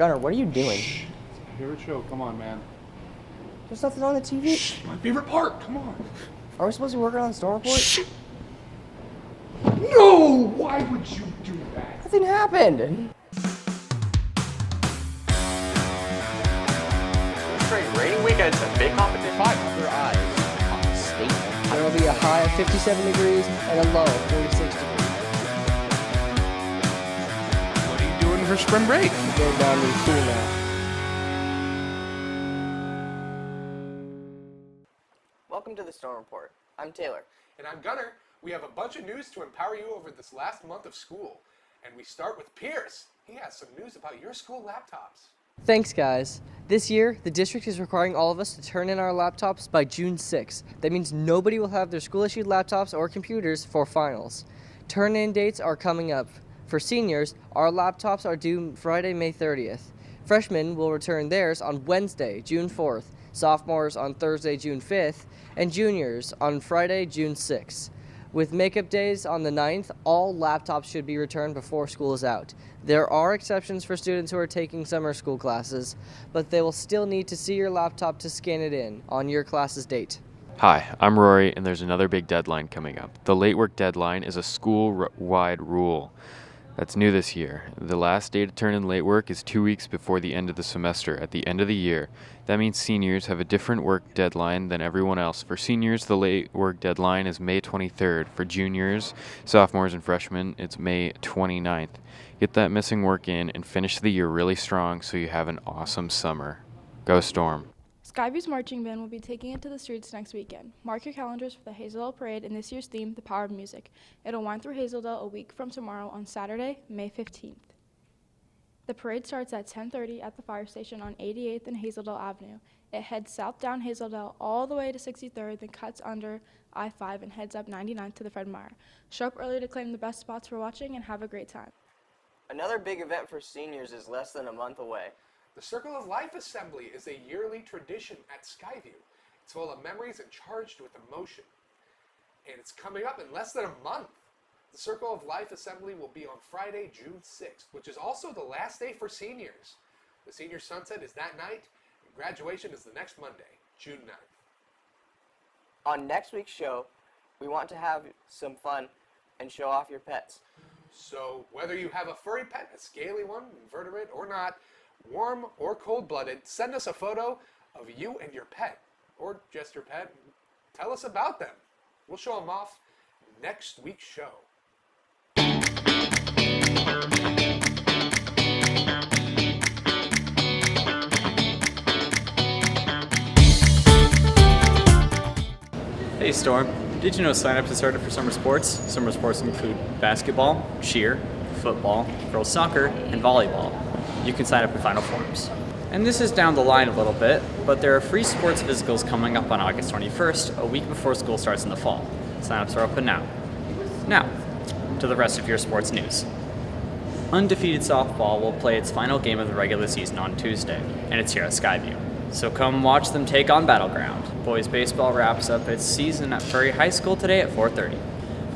Gunnar, what are you doing? Favorite show, come on, man. There's nothing on the TV. Shh, my favorite part, come on. Are we supposed to be working on the storm report? Shh. No! Why would you do that? Nothing happened. Great rainy weekend, a big competition. 5 other eyes on the state. There will be a high of 57 degrees and a low of 46 degrees. What are you doing for spring break? We're going down to the school now. Welcome to the Storm Report. I'm Taylor. And I'm Gunnar. We have a bunch of news to empower you over this last month of school. And we start with Pierce. He has some news about your school laptops. Thanks, guys. This year, the district is requiring all of us to turn in our laptops by June 6th. That means nobody will have their school-issued laptops or computers for finals. Turn-in dates are coming up. For seniors, our laptops are due Friday, May 30th. Freshmen will return theirs on Wednesday, June 4th, sophomores on Thursday, June 5th, and juniors on Friday, June 6th. With makeup days on the 9th, all laptops should be returned before school is out. There are exceptions for students who are taking summer school classes, but they will still need to see your laptop to scan it in on your class's date. Hi, I'm Rory, and there's another big deadline coming up. The late work deadline is a school-wide rule that's new this year. The last day to turn in late work is 2 weeks before the end of the semester, at the end of the year. That means seniors have a different work deadline than everyone else. For seniors, the late work deadline is May 23rd. For juniors, sophomores, and freshmen, it's May 29th. Get that missing work in and finish the year really strong so you have an awesome summer. Go Storm. Skyview's marching band will be taking it to the streets next weekend. Mark your calendars for the Hazeldale Parade and this year's theme, The Power of Music. It'll wind through Hazeldale a week from tomorrow on Saturday, May 15th. The parade starts at 10:30 at the fire station on 88th and Hazeldale Avenue. It heads south down Hazeldale all the way to 63rd, then cuts under I-5 and heads up 99th to the Fred Meyer. Show up early to claim the best spots for watching and have a great time. Another big event for seniors is less than a month away. The Circle of Life Assembly is a yearly tradition at Skyview. It's full of memories and charged with emotion. And it's coming up in less than a month. The Circle of Life Assembly will be on Friday, June 6th, which is also the last day for seniors. The senior sunset is that night, and graduation is the next Monday, June 9th. On next week's show, we want to have some fun and show off your pets. So whether you have a furry pet, a scaly one, invertebrate or not, warm or cold-blooded, send us a photo of you and your pet, or just your pet. Tell us about them. We'll show them off next week's show. Hey Storm, did you know sign-ups have started for summer sports? Summer sports include basketball, cheer, football, girls soccer, and volleyball. You can sign up in final forms. And this is down the line a little bit, but there are free sports physicals coming up on August 21st, a week before school starts in the fall. Sign-ups are open now. Now, to the rest of your sports news. Undefeated softball will play its final game of the regular season on Tuesday, and it's here at Skyview. So come watch them take on Battleground. Boys baseball wraps up its season at Prairie High School today at 4:30.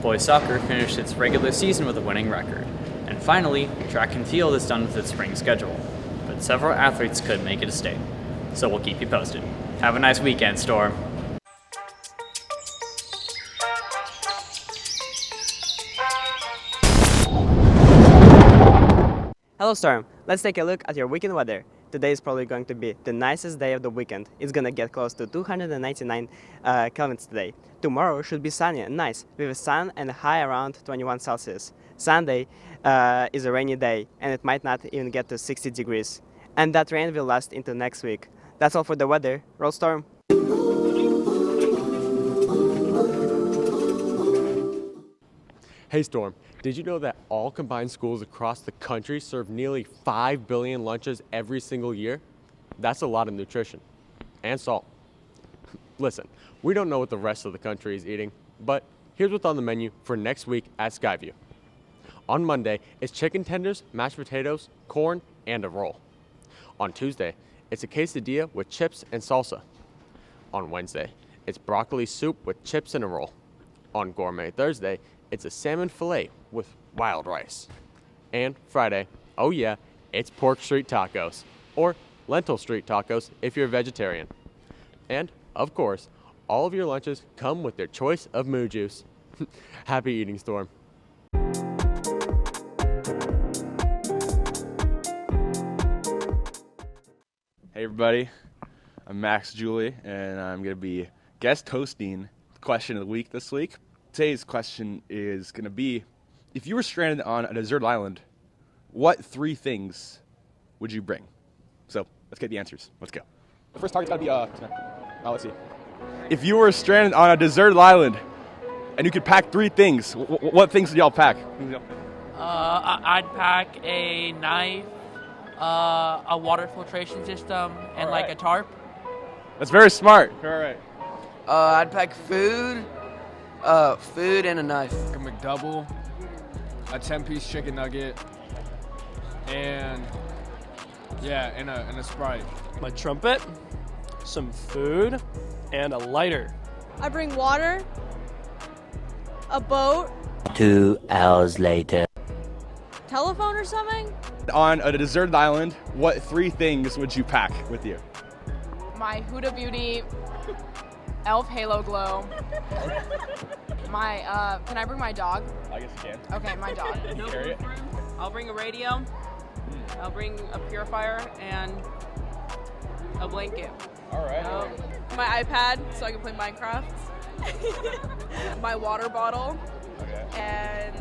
Boys soccer finished its regular season with a winning record. And finally, track and field is done with its spring schedule. But several athletes could make it a state. So we'll keep you posted. Have a nice weekend, Storm. Hello Storm, let's take a look at your weekend weather. Today is probably going to be the nicest day of the weekend. It's gonna get close to 299 Kelvins today. Tomorrow should be sunny and nice, with a sun and a high around 21 Celsius. Sunday is a rainy day, and it might not even get to 60 degrees. And that rain will last into next week. That's all for the weather. Roll Storm! Hey Storm, did you know that all combined schools across the country serve nearly 5 billion lunches every single year? That's a lot of nutrition. And salt. Listen, we don't know what the rest of the country is eating, but here's what's on the menu for next week at Skyview. On Monday, it's chicken tenders, mashed potatoes, corn, and a roll. On Tuesday, it's a quesadilla with chips and salsa. On Wednesday, it's broccoli soup with chips and a roll. On Gourmet Thursday, it's a salmon fillet with wild rice. And Friday, oh yeah, It's pork street tacos, or lentil street tacos if you're a vegetarian. And, of course, all of your lunches come with their choice of moo juice. Happy eating, Storm. Hey everybody, I'm Max Julie, and I'm going to be guest hosting the question of the week this week. Today's question is going to be, if you were stranded on a deserted island, what 3 things would you bring? So, let's get the answers. Let's go. The first target's got to be, let's see. If you were stranded on a deserted island, and you could pack 3 things, what things would y'all pack? I'd pack a knife, a water filtration system, and like a tarp. That's very smart. All right. I'd pack food and a knife. A McDouble, a 10-piece chicken nugget, and a Sprite. My trumpet, some food, and a lighter. I bring water, a boat. 2 hours later. Telephone or something? On a deserted island, what 3 things would you pack with you? My Huda Beauty Elf Halo Glow. Can I bring my dog? I guess you can. Okay, my dog. Can you carry it? I'll bring a radio. I'll bring a purifier and a blanket. All right. My iPad so I can play Minecraft. My water bottle. Okay. And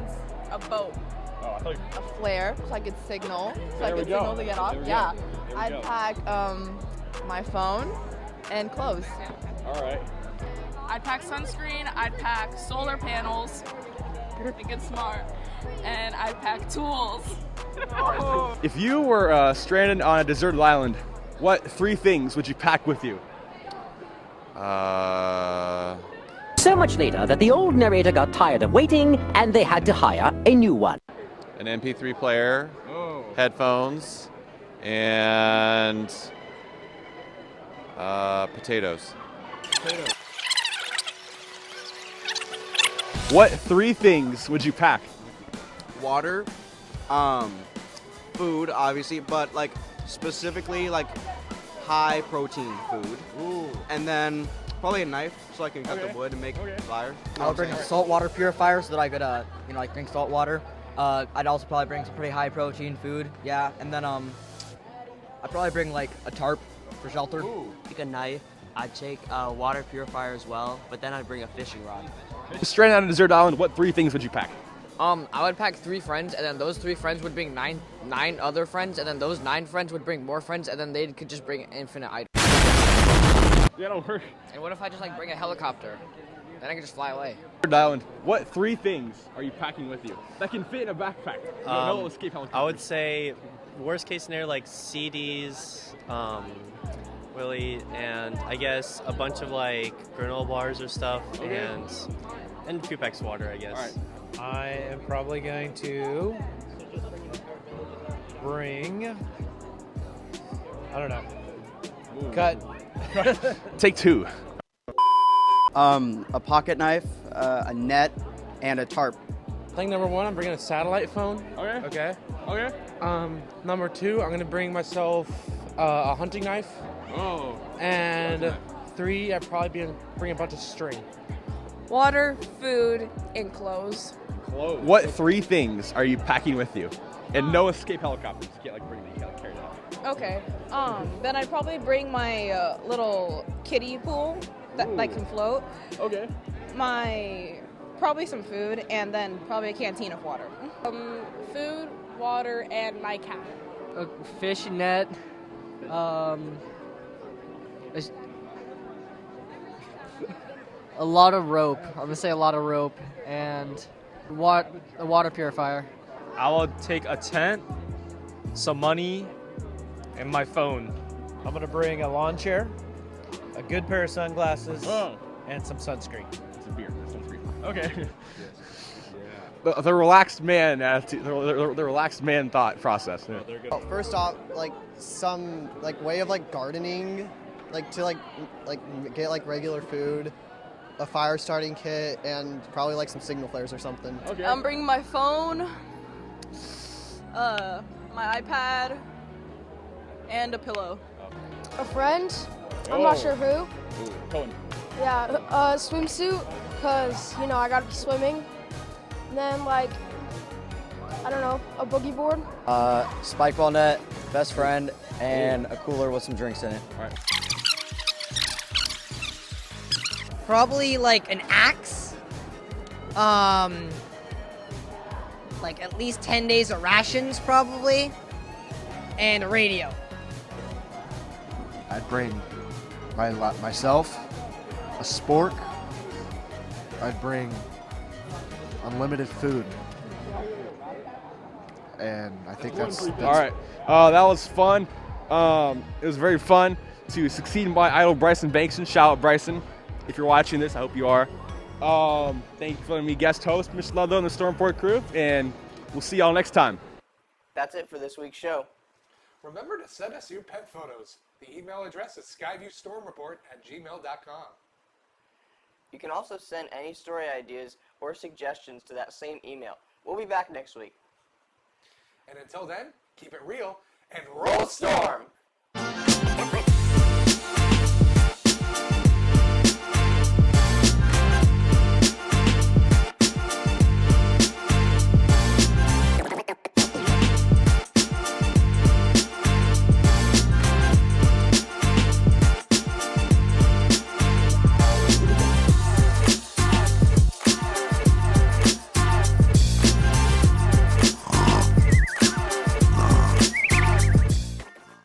a boat. Oh, I thought a flare so I could signal, so I There we could go. signal to get off. There we Yeah. go. There we I'd go. pack my phone and clothes. All right. I'd pack sunscreen. I'd pack solar panels. Think it's smart. And I'd pack tools. If you were stranded on a deserted island, what 3 things would you pack with you? So much later that the old narrator got tired of waiting and they had to hire a new one. An MP3 player, headphones, and potatoes. What 3 things would you pack? Water, food, obviously, but like specifically like high protein food. Ooh. And then probably a knife so I can cut the wood and make fire. I'll bring a salt water purifier so that I could, drink salt water. I'd also probably bring some pretty high protein food, yeah. And then I'd probably bring like a tarp for shelter. Take a knife. I'd take a water purifier as well, but then I'd bring a fishing rod. Stranded on a deserted island, what 3 things would you pack? I would pack 3 friends, and then those 3 friends would bring nine other friends, and then those 9 friends would bring more friends, and then they could just bring infinite items. Yeah, don't worry. And what if I just bring a helicopter? Then I can just fly away. Deserted island, what 3 things are you packing with you that can fit in a backpack? No escape helicopter. I would say, worst case scenario, like CDs, Willie, and I guess a bunch of like granola bars or stuff, and a few packs of water, I guess. All right. I am probably going to bring, I don't know, cut. Take 2. A pocket knife, a net, and a tarp. Thing number 1, I'm bringing a satellite phone. Okay. Okay. Number 2, I'm gonna bring myself a hunting knife. Oh. And 3, I'd probably bring a bunch of string. Water, food, and clothes. What 3 things are you packing with you? And no escape helicopters. You can't bring them, you can't carry them. Okay. Then I'd probably bring my little kiddie pool that can float. Okay. Probably some food, and then probably a canteen of water. Food, water, and my cat. A fish net. A lot of rope. I'm gonna say a lot of rope and a water purifier. I will take a tent, some money, and my phone. I'm gonna bring a lawn chair, a good pair of sunglasses, and some sunscreen. It's a beer. Sunscreen. Okay. The relaxed man attitude, the relaxed man thought process. Yeah. Well, first off, some way of gardening, to get regular food, a fire starting kit, and probably some signal flares or something. Okay. I'm bringing my phone, a my iPad, and a pillow. A friend. I'm not sure who. Cohen. Yeah, a swimsuit, cause I gotta be swimming. And then like, I don't know, a boogie board. Spike ball net, best friend, and a cooler with some drinks in it. All right. Probably like an axe. Like at least 10 days of rations probably, and a radio. I'd bring myself, a spork. I'd bring unlimited food. And I think that's All right. That was fun. It was very fun to succeed in my idol, Bryson Bankson. Shout out, Bryson. If you're watching this, I hope you are. Thank you for letting me guest host Mr. Ludlow and the Stormport crew, and we'll see y'all next time. That's it for this week's show. Remember to send us your pet photos. The email address is skyviewstormreport@gmail.com. You can also send any story ideas or suggestions to that same email. We'll be back next week. And until then, keep it real and roll storm!